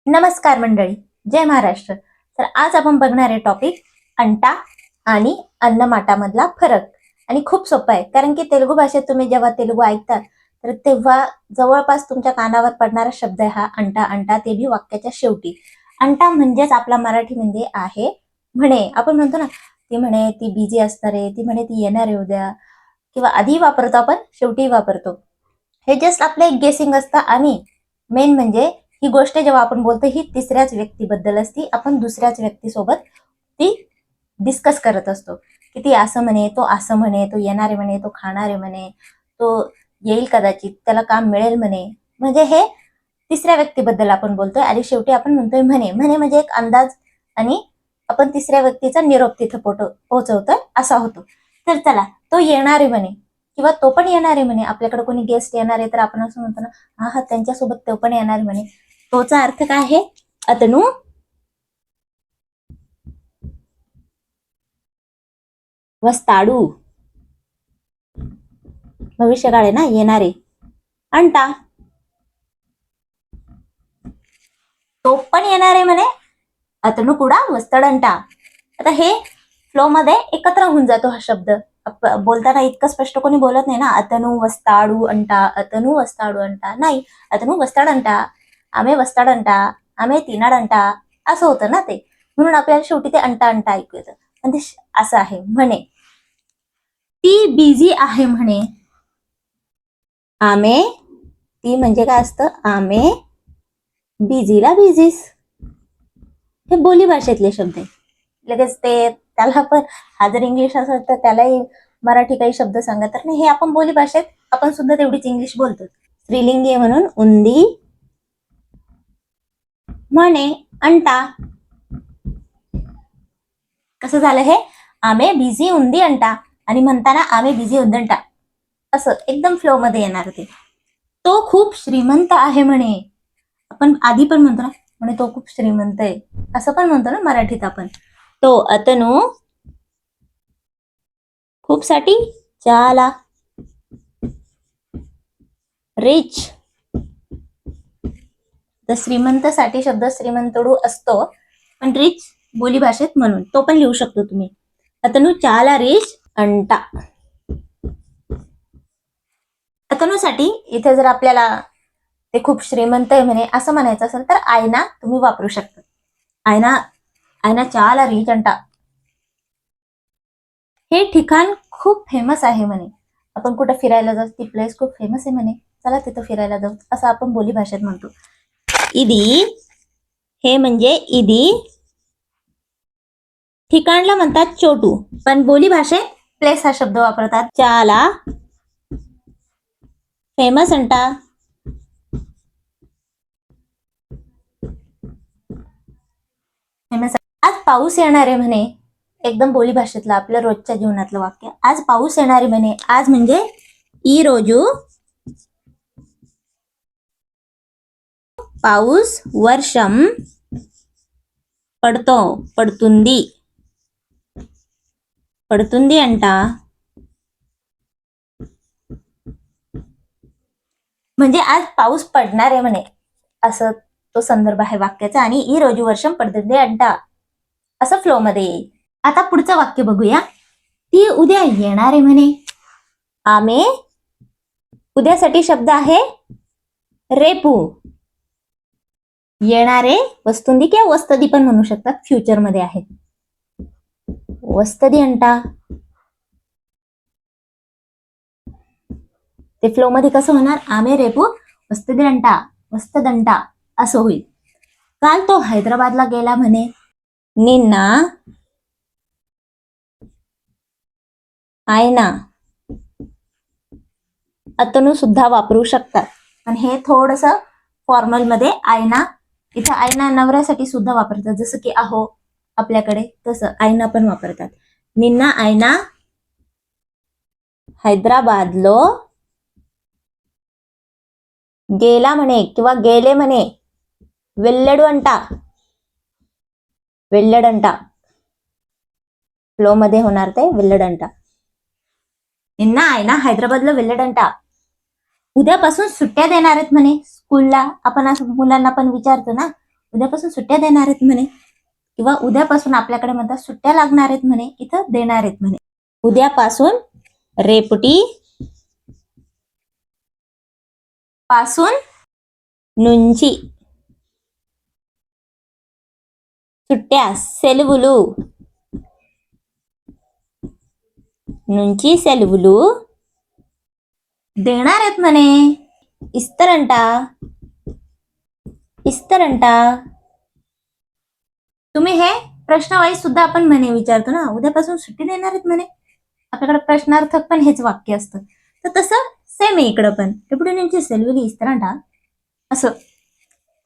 नमस्कार मंडळी, जय महाराष्ट्र. तर आज आपण बघणारे टॉपिक अंटा आणि अन्नमाटामधला फरक. आणि खूप सोपं आहे, कारण की तेलुगू भाषेत तुम्ही जेव्हा तेलुगू ऐकता तर तेव्हा जवळपास तुमच्या कानावर पडणारा शब्द आहे हा अंटा. अंटा ते भी वाक्याच्या शेवटी. अंटा म्हणजेच आपला मराठी म्हणजे आहे म्हणे. आपण म्हणतो ना, ती म्हणे ती बिझी असणार आहे, ती म्हणे ती येणार आहे उद्या, किंवा आधी वापरतो आपण, शेवटी वापरतो. हे जस्ट आपलं एक गेसिंग असतं. आणि मेन म्हणजे ही गोष्ट जेव्हा आपण बोलतो ही तिसऱ्याच व्यक्तीबद्दल असती. आपण दुसऱ्याच व्यक्तीसोबत ती डिस्कस करत असतो की ती असं म्हणे, तो असं म्हणे, तो येणार आहे म्हणे, तो खाणार आहे म्हणे, तो येईल कदाचित, त्याला काम मिळेल म्हणे. म्हणजे हे तिसऱ्या व्यक्तीबद्दल आपण बोलतोय. आणि शेवटी आपण म्हणतोय म्हणे. म्हणे म्हणजे एक अंदाज, आणि आपण तिसऱ्या व्यक्तीचा निरोप तिथं पोहोचवतोय असा होतो. तर चला, तो येणार आहे म्हणे किंवा तो पण येणार आहे म्हणे. आपल्याकडे कोणी गेस्ट येणार आहे तर आपण असं म्हणतो ना, हा हा त्यांच्यासोबत तो पण येणार आहे म्हणे. तोचा अर्थ काय आहे? अतनु वस्ताडू. भविष्यकाळ आहे ना, येणारे. अंटा, तो पण येणार आहे म्हणे. अतनु कुडा वस्तडंटा. आता हे फ्लो मध्ये एकत्र होऊन जातो हा शब्द. बोलताना इतकं स्पष्ट कोणी बोलत नाही ना, अतनु वस्ताडू अंटा, अतनु वस्ताडू अंटा. नाही, अतनु वस्ताडंटा, आम्ही वस्ताडंटा, आम्ही तिनाडंटा, असं होतं ना ते. म्हणून आपल्याला शेवटी ते अंटा अंटा ऐकू येतं. आणि ते असं आहे म्हणे. ती बिझी आहे म्हणे. आमे, ती म्हणजे काय असतं? आमे, बिझीला बिझीस. हे बोली भाषेतले शब्द आहे. लगेच ते त्याला पण, हा जर इंग्लिश असेल तर त्यालाही मराठी काही शब्द सांगा तर नाही. हे आपण बोली भाषेत आपण सुद्धा तेवढीच इंग्लिश बोलतो. स्त्रीलिंगी आहे म्हणून उंदी म्हणे अंटा. कसं झालं हे? आमे बिझी उंदी अंटा. आणि म्हणताना आमे बिझी उंदंटा, असं एकदम फ्लो मध्ये येणार ते. तो खूप श्रीमंत आहे म्हणे. आपण आधी पण म्हणतो ना, म्हणे तो खूप श्रीमंत आहे, असं पण म्हणतो ना मराठीत आपण. तो अतनु खूप साठी चाला रिच. तर श्रीमंत साठी शब्द श्रीमंतडू असतो, पण रिच बोली भाषेत म्हणून तो पण लिहू शकतो तुम्ही. अतनु चाला रिच अंटा. अतनुसाठी इथे जर आपल्याला ते खूप श्रीमंत आहे म्हणे असं म्हणायचं असेल तर आयना तुम्ही वापरू शकता. आयना, आयना चाला रिच अंटा. हे ठिकाण खूप फेमस आहे म्हणे. आपण कुठं फिरायला जाऊ, ती प्लेस खूप फेमस आहे म्हणे, चला तिथं फिरायला जाऊ, असं आपण बोली भाषेत म्हणतो. इदी, हे म्हणजे इदी. ठिकाणला म्हणतात चोटू, पण बोली भाषेत प्लेस हा शब्द वापरतात. चाला फेमस अंटा. फेमस. आज पाऊस येणार आहे म्हणे. एकदम बोली भाषेतलं आपल्या रोजच्या जीवनातलं वाक्य. आज पाऊस येणार आहे म्हणे. आज म्हणजे ई रोजू पाऊस वर्षम पडतो, पडतुंदी. पडतुंदी अंटा म्हणजे आज पाऊस पडणार आहे म्हणे, असं तो संदर्भ आहे वाक्याचा. आणि ई रोजू वर्षम पडतुंदी अंटा, असं फ्लो मध्ये येईल. आता पुढचं वाक्य बघूया. ती उद्या येणार आहे म्हणे. आमे, उद्यासाठी शब्द आहे रेपू. येणारे वस्तुंदी किंवा वस्तदी पण म्हणू शकतात, फ्युचर मध्ये आहे. वस्तदी अंटा. ते फ्लो मध्ये कसं होणार? आमे रेपू वस्तदी अंटा, वस्तदंटा असं होईल. काल तो हैदराबादला गेला म्हणे. निन्ना आयना. अतनु सुद्धा वापरू शकतात, पण हे थोडस फॉर्मल मध्ये आयना. इथं आयना नवऱ्यासाठी सुद्धा वापरतात, जसं की अहो आपल्याकडे, तसं आयना पण वापरतात. निन्ना आयना हैदराबादलो गेला म्हणे किंवा गेले म्हणे. वेल्लडू अंटा, वेल्लडंटा. फ्लो मध्ये होणार ते वेल्लडंटा. निन्ना आयना हैदराबादला वेल्लडंटा. उद्यापासून सुट्ट्या देणार आहेत म्हणे स्कूलला. आपण असं मुलांना पण विचारतो ना, उद्यापासून सुट्ट्या देणार आहेत म्हणे, किंवा उद्यापासून आपल्याकडे म्हणतात सुट्ट्या लागणार आहेत म्हणे, इथं देणार आहेत म्हणे. उद्यापासून रेपटी पासून नुंची सुट्ट्या సెలవులు నుంచి సెలవులు देणार आहेत म्हणे. ఇస్తారంట ఇస్తారంట. तुम्ही हे प्रश्न वाईज सुद्धा आपण म्हणे विचारतो ना, उद्यापासून सुट्टी देणार आहेत म्हणे, आपल्याकडे प्रश्नार्थक पण हेच वाक्य असतं. तर तसं सेम आहे इकडं पण, ఎప్పుడు నుంచి సెలవులు ఇస్తారంట असं.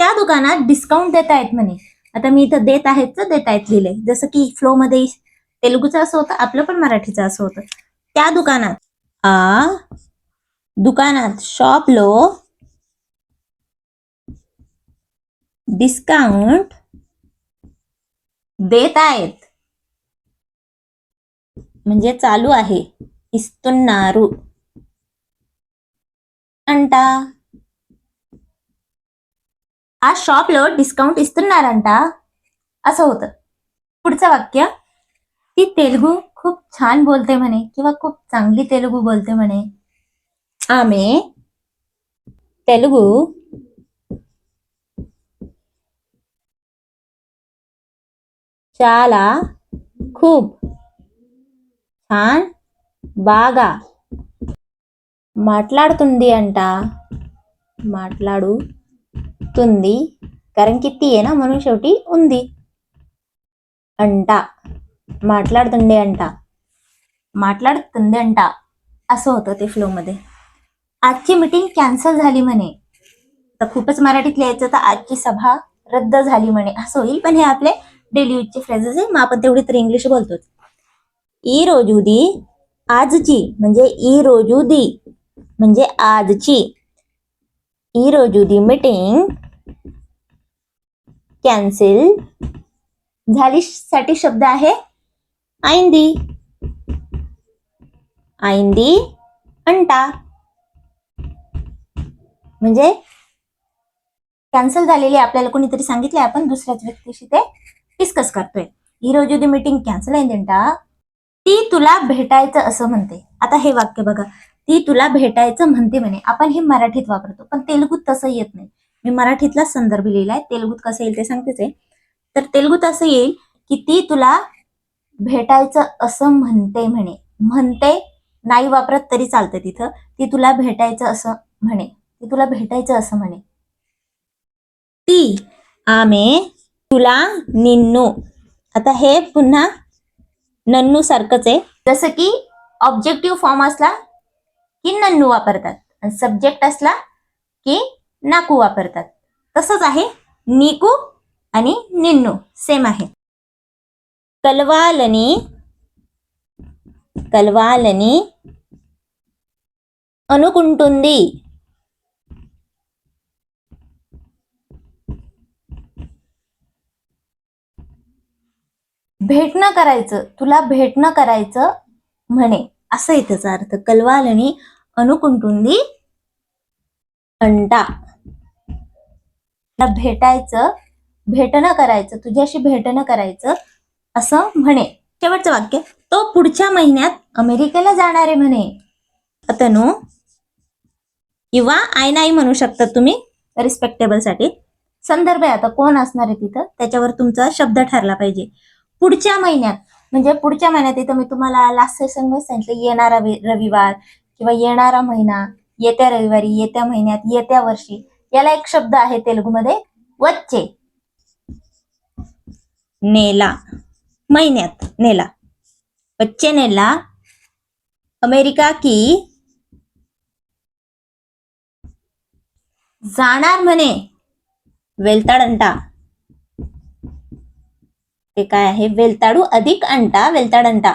त्या दुकानात डिस्काउंट देत आहेत म्हणे. आता मी इथं देत आहेत लिहिलंय, जसं की फ्लो मध्ये तेलुगूचं असं होतं, आपलं पण मराठीचं असं होतं. त्या दुकानात दुकानात షాప్లో डिस्काउंट देत आहेत म्हणजे चालू आहे. ఇస్తున్నారు అంట. ఆ షాప్లో డిస్కౌంట్ ఇస్తున్నారంట असं होतं. पुढचं वाक्य, ती तेलुगू खूप छान बोलते म्हणे, किंवा खूप चांगली तेलुगू बोलते म्हणे. ఆమె తెలుగు చాలా खूप छान బాగా మాట్లాడుతుంది అంట. మాట్లాడుతుంది कारण की ती आहे ना, म्हणून शेवटी ఉంది. अंट మాట్లాడుతుండే అంట, మాట్లాడుతుంది అంట असं होतं ते फ्लो मध्ये. आजची मीटिंग कॅन्सल झाली म्हणे. तर खूपच मराठीत लिहायचं तर आजची सभा रद्द झाली म्हणे असं होईल, पण हे आपले डेली यूजचे फ्रेजेस आहे, मग आपण तेवढी तर इंग्लिश बोलतोच. ఈ రోజుది आजची म्हणजे ఈ రోజుది म्हणजे आजची. ఈ రోజుది मीटिंग कॅन्सल झाली साठी शब्द आहे आईंदी. आईंदी अंटा म्हणजे कॅन्सल झालेली आपल्याला कोणीतरी सांगितले, आपण दुसऱ्याच व्यक्तीशी ते डिस्कस करतोय. ఈ రోజుది मीटिंग कॅन्सल अయిందంట. ती तुला भेटायचं असं म्हणते. आता हे वाक्य बघा, ती तुला भेटायचं म्हणते म्हणे. आपण हे मराठीत वापरतो, पण तेलुगूत तसं येत नाही. मी मराठीतला संदर्भ लिहिलाय, तेलुगूत कसं येईल ते सांगतेच आहे. तर तेलुगूत असं येईल की ती तुला भेटायचं असं म्हणते म्हणे. म्हणते नाही वापरत तरी चालतं तिथं. ती तुला भेटायचं असं म्हणे, ती तुला भेटायचं असं म्हणे. ती आमे तुला निन्नू. आता हे पुन्हा नन्नू सारखंच आहे, जसं की ऑब्जेक्टिव्ह फॉर्म असला की नन्नू वापरतात, आणि सब्जेक्ट असला की नाकू वापरतात. तसंच आहे नीकू आणि निन्नू सेम आहे. कलवाలని కలవాలని అనుకుంటుంది. भेटणं करायचं, तुला भेटणं करायचं म्हणे असं आहे त्याचा अर्थ. कलवाలని అనుకుంటుంది अंटा. भेटायचं, भेटणं करायचं, तुझ्याशी भेटणं करायचं असं म्हणे. शेवटचं वाक्य, तो पुढच्या महिन्यात अमेरिकेला जाणार आहे म्हणे. अतनु किंवा आई नाही म्हणू शकता तुम्ही रिस्पेक्टेबल साठी. संदर्भ आहे आता कोण असणार आहे तिथं, त्याच्यावर तुमचा शब्द ठरला पाहिजे. पुढच्या महिन्यात म्हणजे पुढच्या महिन्यात, इथं मी तुम्हाला लास्ट सेशन सांगितलं येणारा रविवार किंवा येणारा महिना, येत्या रविवारी, येत्या महिन्यात, येत्या वर्षी. याला एक शब्द आहे तेलुगूमध्ये वच्चे. नेला महिन्यात, नेला वच्चे नेला अमेरिका की जाणार म्हणे. वेलताडंटा ते काय आहे, वेलताडू अधिक अंटा, वेलताडंटा.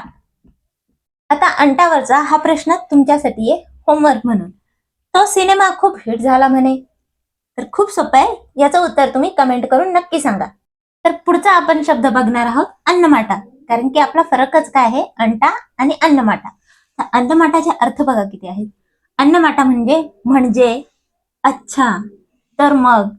आता अंटावरचा हा प्रश्न तुमच्यासाठी आहे होमवर्क म्हणून. तो सिनेमा खूप हिट झाला म्हणे. तर खूप सोपं आहे, याचं उत्तर तुम्ही कमेंट करून नक्की सांगा. तर पुढचा आपण शब्द बघणार आहोत अन्नमाटा, कारण की आपला फरकच काय आहे अंटा आणि अन्नमाटा. अन्नमाटाचे अर्थ बघा किती आहेत. अन्नमाटा म्हणजे अच्छा, तर मग,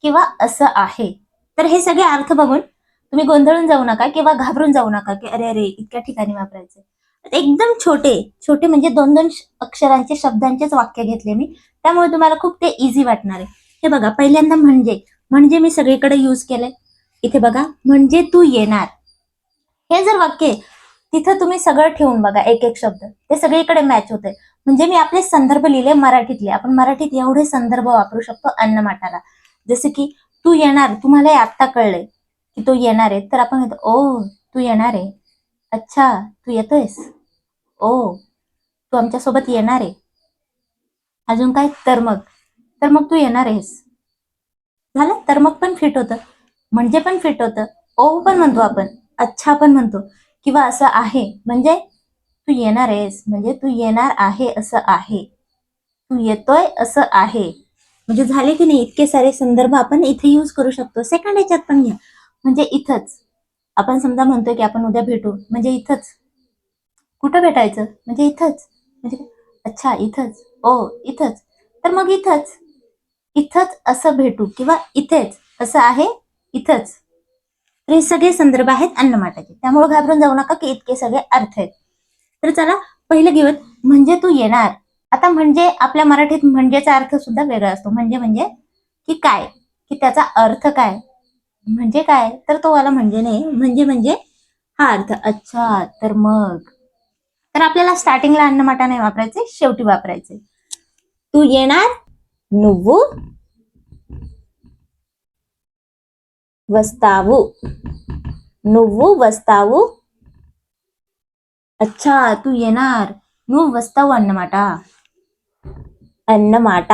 किंवा असं आहे. तर हे सगळे अर्थ बघून तुम्ही गोंधळून जाऊ नका किंवा घाबरून जाऊ नका की अरे अरे इतक्या ठिकाणी वापरायचं. एकदम छोटे छोटे म्हणजे 2-2 अक्षरांचे शब्दांचेच वाक्य घेतले मी, त्यामुळे तुम्हाला खूप ते इझी वाटणार आहे. हे बघा, पहिल्यांदा म्हणजे मी सगळीकडे यूज केलंय. इथे बघा, म्हणजे तू येणार. हे जर वाक्य आहे, तिथं तुम्ही सगळं ठेवून बघा, एक एक शब्द ते सगळीकडे मॅच होते. म्हणजे मी आपले संदर्भ लिहिले मराठीतले. आपण मराठीत एवढे संदर्भ वापरू शकतो अन्नमाटाला. जसे की तू येणार, तुम्हाला आता कळलंय की तो येणार आहे, तर आपण म्हणतो ओ तू येणार आहे, अच्छा तू येतोयस, ओ तू आमच्यासोबत येणार आहे. अजून काय, तर मग तू येणार आहेस. झालं, तर मग पण फिट होतं, म्हणजे पण फिट होतं, ओ पण म्हणतो आपण, अच्छा पण म्हणतो. किंवा असं आहे म्हणजे तू येणार आहेस, म्हणजे तू येणार आहे असं आहे, तू येतोय असं आहे. म्हणजे झाले की नाही, इतके सारे संदर्भ आपण इथे यूज करू शकतो. सेकंड याच्यात पण घ्या, म्हणजे इथंच आपण समजा म्हणतोय की आपण उद्या भेटू, म्हणजे इथंच. कुठं भेटायचं, म्हणजे इथंच. म्हणजे अच्छा इथंच, ओ इथंच, तर मग इथंच. इथंच असं भेटू किंवा इथेच असं आहे, इथंच. तर हे सगळे संदर्भ आहेत अन्नमाटाचे, त्यामुळे घाबरून जाऊ नका की इतके सगळे अर्थ आहेत. तर चला पहिलं घेऊयात, म्हणजे तू येणार. आता म्हणजे आपल्या मराठीत म्हणजेचा अर्थ सुद्धा वेगळा असतो. म्हणजे की काय, की त्याचा अर्थ काय. म्हणजे काय, तर तो वाला म्हणजे नाही, म्हणजे हा अर्थ. अच्छा, तर मग तर आपल्याला स्टार्टिंगला अन्नमाटा नाही वापरायचे, शेवटी वापरायचे. तू येणार, నువ్వు వస్తావు, నువ్వు వస్తావు. अच्छा तू येणार, నువ్వు వస్తావు అన్నమాట. అన్నమాట.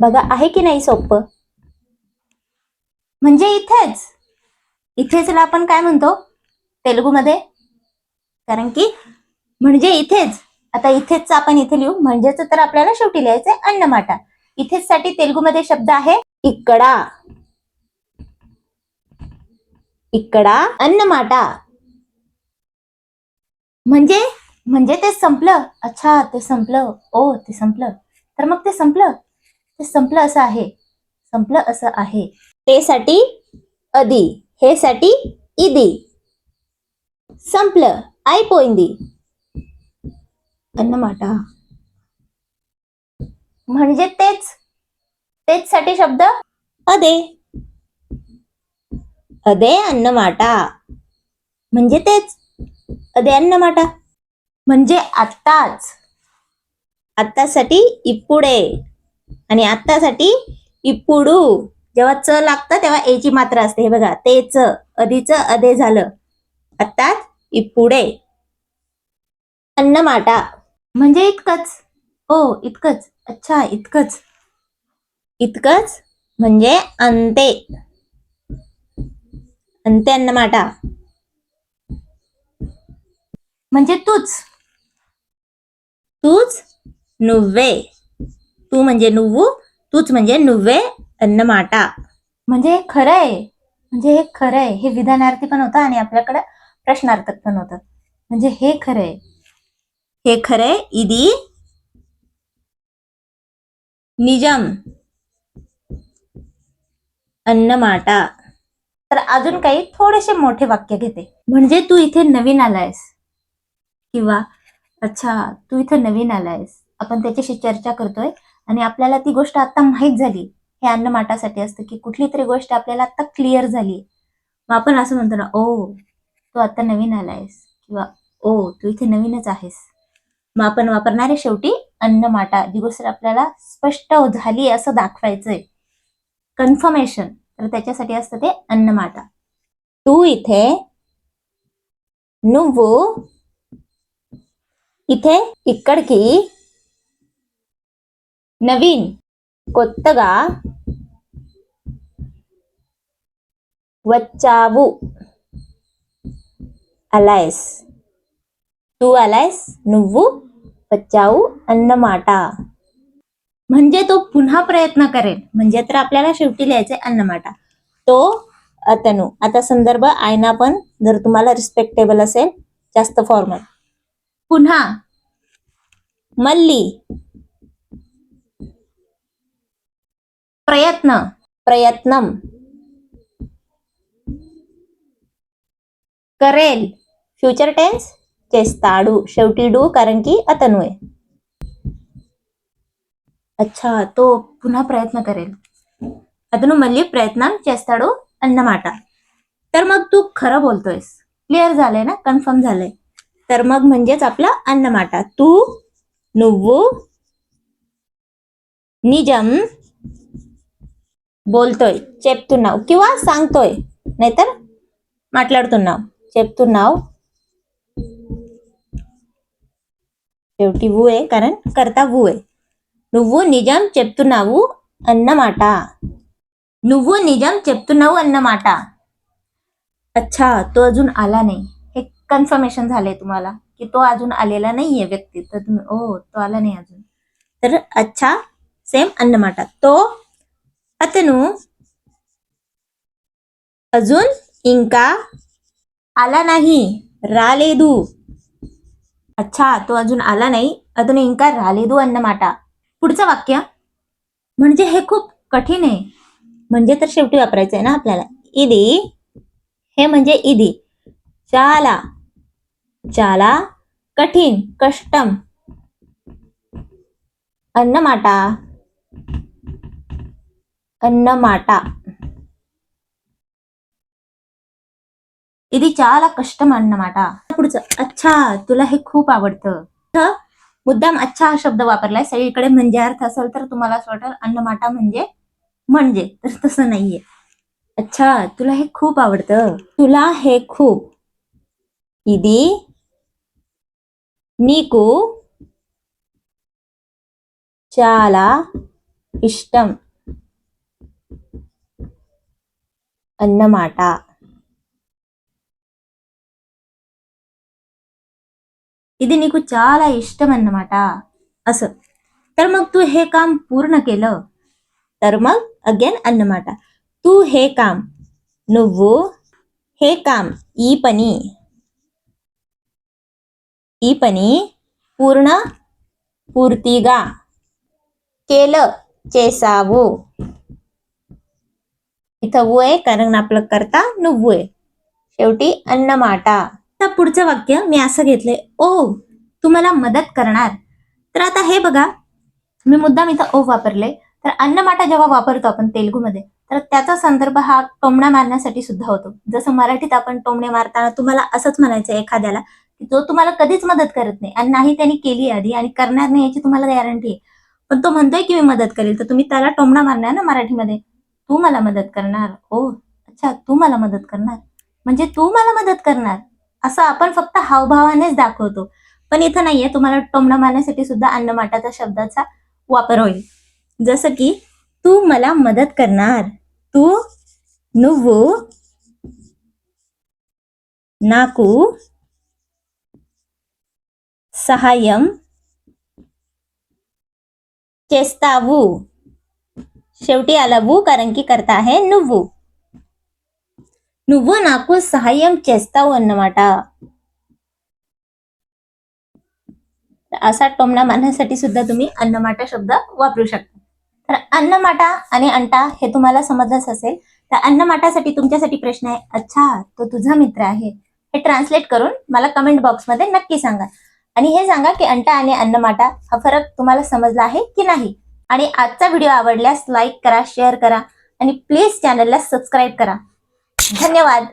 बघा आहे की नाही सोपं. म्हणजे इथेच, इथेचला आपण काय म्हणतो तेलुगूमध्ये, कारण की म्हणजे इथेच. आता इथेच आपण इथे लिहू, म्हणजेच तर आपल्याला शेवटी लिहायचंय अन्नमाटा. इथेच साठी तेलुगूमध्ये शब्द आहे इकडा. इकडा अन्नमाटा. म्हणजे ते संपलं. अच्छा ते संपलं, ओ ते संपलं, तर मग ते संपलं. ते संपलं असं आहे, संपलं असं आहे. ते साठी अदी, हे साठी इदी. संपलं, అయిపోయింది అన్నమాట. म्हणजे तेच साठी शब्द अदे. अदे अन्नमाटा, म्हणजे तेच, अदे अन्नमाटा. म्हणजे आत्ताच. आत्तासाठी इప్పుడే आणि आत्तासाठी ఇప్పుడు. जेव्हा च लागतं तेव्हा एची मात्रा असते. हे बघा, तेच अधीच अदे झालं, आत्ताच इప్పుడే. अन्नमाटा म्हणजे इतकंच, ओ इतकंच, अच्छा इतकंच. इतकंच म्हणजे अंते, अंते अन्नमाट. म्हणजे तूच, तूच నువ్వే. तू म्हणजे నువ్వు, तूच म्हणजे నువ్వే अन्नमाट. म्हणजे खरं आहे, म्हणजे हे खरं आहे. हे विधानार्थी पण होतं आणि आपल्याकडे प्रश्नार्थक पण होतं. म्हणजे हे खरं आहे, हे खरं आहे. इदी निजम अन्नमाटा. तर अजून काही थोडेसे मोठे वाक्य घेते. म्हणजे तू इथे नवीन आलायस, किंवा अच्छा तू इथे नवीन आलायस, आपण त्याच्याशी चर्चा करतोय आणि आपल्याला ती गोष्ट आता माहीत झाली. हे अन्नमाटासाठी असतं की कुठली तरी गोष्ट आपल्याला आता क्लिअर झाली, मग आपण असं म्हणतो ना, ओ तू आता नवीन आलायस, किंवा ओ तू इथे नवीनच आहेस. मग आपण वापरणारे शेवटी अन्नमाटा, जी गोष्ट आपल्याला स्पष्ट झाली असं दाखवायचंय, कन्फर्मेशन, तर त्याच्यासाठी असतं ते अन्नमाटा. तू इथे, నువ్వు इथे, ఇక్కడికి, नवीन, కొత్తగా, వచ్చావు, అలైస్. तू आलायस, నువ్వు వచ్చావు अन्नमाट. म्हणजे तो पुन्हा प्रयत्न करेल, म्हणजे तर आपल्याला शेवटी लिहायचंय अन्नमाटा. तो अतनु. आता संदर्भ आयना पण जर तुम्हाला रिस्पेक्टेबल असेल, जास्त फॉर्मल. पुन्हा, मल्ली, प्रयत्न, प्रयत्नम. करेल फ्युचर टेन्स చేస్తాడు. शेवटी डू कारण की अतनु आहे. अच्छा तो पुन्हा प्रयत्न करेल. అతను మళ్ళీ ప్రయత్నం చేస్తాడు అన్నమాట. तर मग तू खरं बोलतोयस. क्लिअर झालंय ना, कन्फर्म झालंय. तर मग म्हणजेच आपला అన్నమాట. तू నువ్వు నిజం बोलतोय, చెప్తున్నావు किंवा सांगतोय, नाहीतर మాట్లాడుతున్నావు, చెప్తున్నావు. शेवटी वू आहे कारण करता वू आहे. నువ్వు నిజం చెప్తున్నావు అన్నమాట. నువ్వు నిజం చెప్తున్నావు అన్నమాట. अच्छा तो अजून आला नाही. हे कन्फर्मेशन झालंय तुम्हाला की तो अजून आलेला नाहीये व्यक्ती. तर तुम्ही ओ तो आला नाही अजून. तर अच्छा సేమ్ అన్నమాట. तो అతను अजून ఇంకా आला नाही రాలేదు. अच्छा तो अजून आला नाही, अजून ఇంకా రాలేదు అన్నమాట. पुढचं वाक्य म्हणजे हे खूप कठीण आहे. म्हणजे तर शेवटी वापरायचं आहे ना आपल्याला. ఇది हे म्हणजे ఇది చాలా చాలా कठीण कष्टम అన్నమాట. అన్నమాట ఇది చాలా కష్టం అన్నమాట. पुढचं अच्छा तुला हे खूप आवडतं. मुद्दाम अच्छा हा शब्द वापरलाय. सगळीकडे म्हणजे अर्थ असेल तर तुम्हाला असं वाटेल अन्नमाटा म्हणजे तर तसं नाहीये. अच्छा तुला हे खूप आवडतं. तुला हे खूप ఇది నీకు చాలా ఇష్టం అన్నమాట. ఇది నీకు చాలా ఇష్టం అన్నమాట असं. तर मग तू हे काम पूर्ण केलं. तर मग अगेन అన్నమాట. तू हे काम నువ్వు हे काम ఈ పని పూర్ణ పూర్తిగా केलं చేసావు. इथं वो आहे कारण आपलं करता నువ్వు आहे. शेवटी అన్నమాట. आता पुढचं वाक्य मी असं घेतलंय, ओ तू मला मदत करणार. तर आता हे बघा मी मुद्दाम इथं ओ वापरले. तर अन्नमाटा जेव्हा वापरतो आपण तेलुगूमध्ये तर त्याचा संदर्भ हा टोमणा मारण्यासाठी सुद्धा होतो. जसं मराठीत आपण टोमणे मारताना तुम्हाला असंच म्हणायचं एखाद्याला की तो तुम्हाला कधीच मदत करत नाही आणि नाही त्यांनी केली आधी आणि करणार नाही याची तुम्हाला गॅरंटी आहे. पण तो म्हणतोय की मी मदत करेल तर तुम्ही त्याला टोमणा मारणार ना मराठीमध्ये. तू मला मदत करणार. ओ अच्छा तू मला मदत करणार म्हणजे तू मला मदत करणार असं आपण फक्त हावभावानेच दाखवतो. पण इथं नाहीये. तुम्हाला टोमणा मारण्यासाठी सुद्धा अन्नमाटाचा शब्दाचा वापर होईल. जसं की तू मला मदत करणार. तू నువ్వు నాకు సహాయం చేస్తావు. शेवटी आला वू कारण की करता आहे నువ్వు. నువ్వు నాకు సహాయం చేస్తావు అన్నమాట. असा टोमणा मारण्यासाठी सुद्धा तुम्ही अन्नमाटा शब्द वापरू शकता. तर अन्नमाटा आणि अंटा हे तुम्हाला समजलंच असेल. तर अन्नमाटासाठी तुमच्यासाठी प्रश्न आहे, अच्छा तो तुझा मित्र आहे, हे ट्रान्सलेट करून मला कमेंट बॉक्समध्ये नक्की सांगा. आणि हे सांगा की अंटा आणि अन्नमाटा हा फरक तुम्हाला समजला आहे की नाही. आणि आजचा व्हिडिओ आवडल्यास लाईक करा, शेअर करा आणि प्लीज चॅनलला सबस्क्राईब करा. धन्यवाद.